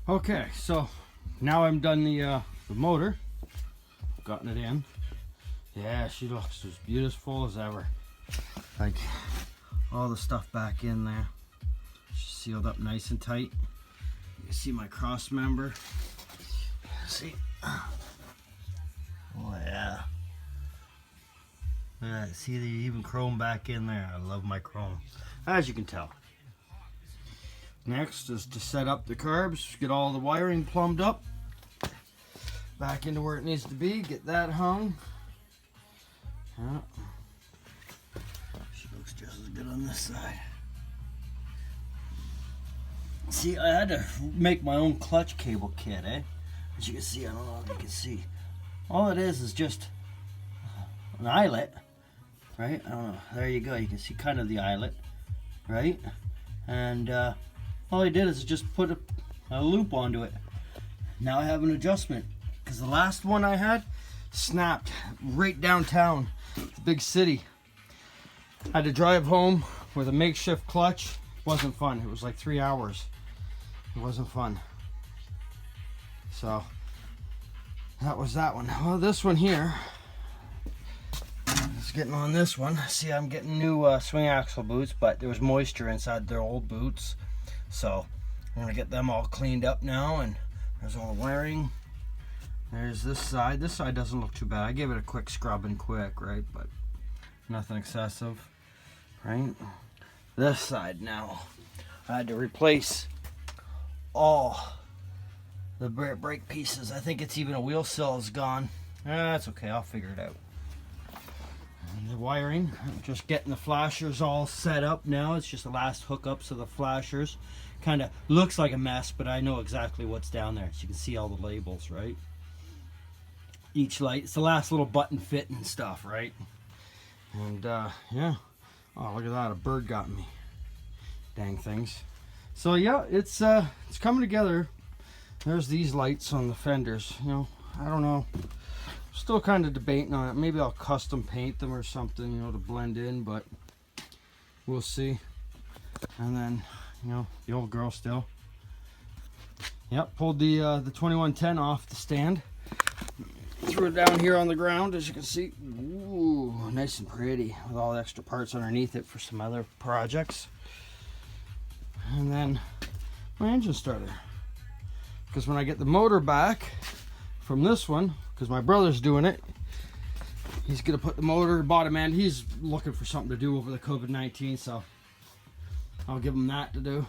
Okay, so now I'm done the motor. Gotten it in. Yeah, she looks as beautiful as ever. Like all the stuff back in there. She's sealed up nice and tight. You can see my cross member. See? Oh yeah. See the even chrome back in there. I love my chrome, as you can tell. Next is to set up the carbs, get all the wiring plumbed up, back into where it needs to be, get that hung. Yeah. She looks just as good on this side. See, I had to make my own clutch cable kit, eh? As you can see, I don't know if you can see. All it is just an eyelet, right? I don't know. There you go. You can see kind of the eyelet, right? And all I did is just put a loop onto it. Now I have an adjustment, because the last one I had snapped right downtown, the big city. I had to drive home with a makeshift clutch. Wasn't fun. It was like 3 hours. It wasn't fun. So that was that one. Well, this one here is getting on this one. See, I'm getting new swing axle boots, but there was moisture inside their old boots. So I'm gonna get them all cleaned up now, and there's all the wiring. There's this side. This side doesn't look too bad. I gave it a quick scrub and quick, right? But nothing excessive, right? This side now, I had to replace all the brake pieces. I think it's even a wheel sill is gone. That's okay, I'll figure it out. And the wiring, I'm just getting the flashers all set up now. It's just the last hookups of the flashers. Kind of looks like a mess, but I know exactly what's down there. So you can see all the labels, right? Each light, it's the last little button fit and stuff, right? And yeah. Oh, look at that, a bird got me. Dang things. So yeah, it's coming together. There's these lights on the fenders. You know, I don't know. Still kind of debating on it. Maybe I'll custom paint them or something, you know, to blend in, but we'll see. And then, you know, the old girl still. Yep, pulled the 2110 off the stand. Threw it down here on the ground, as you can see. Ooh, nice and pretty, with all the extra parts underneath it for some other projects. And then my engine starter. Because when I get the motor back from this one, because my brother's doing it, he's going to put the motor bottom end. He's looking for something to do over the COVID-19, so I'll give him that to do.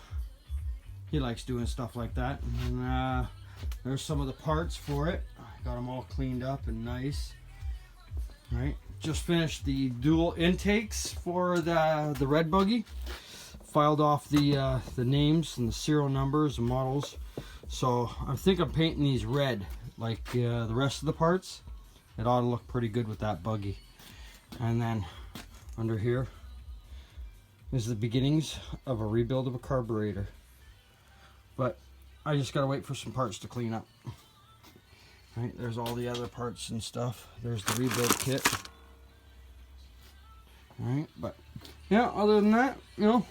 He likes doing stuff like that. And there's some of the parts for it. I got them all cleaned up and nice. Right, just finished the dual intakes for the red buggy. Filed off the names and the serial numbers and models. So I think I'm painting these red like the rest of the parts. It ought to look pretty good with that buggy. And then under here is the beginnings of a rebuild of a carburetor. But I just gotta wait for some parts to clean up. Right, there's all the other parts and stuff. There's the rebuild kit. Alright, but yeah, other than that, you know,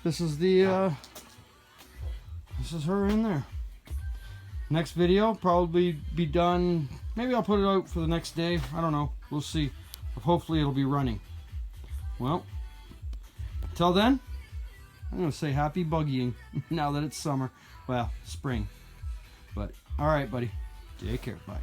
this is the this is her in there. Next video probably be done. Maybe I'll put it out for the next day. I don't know. We'll see. But hopefully it'll be running. Well, until then, I'm gonna say happy buggying now that it's summer. Well, spring. But all right, buddy. Take care. Bye.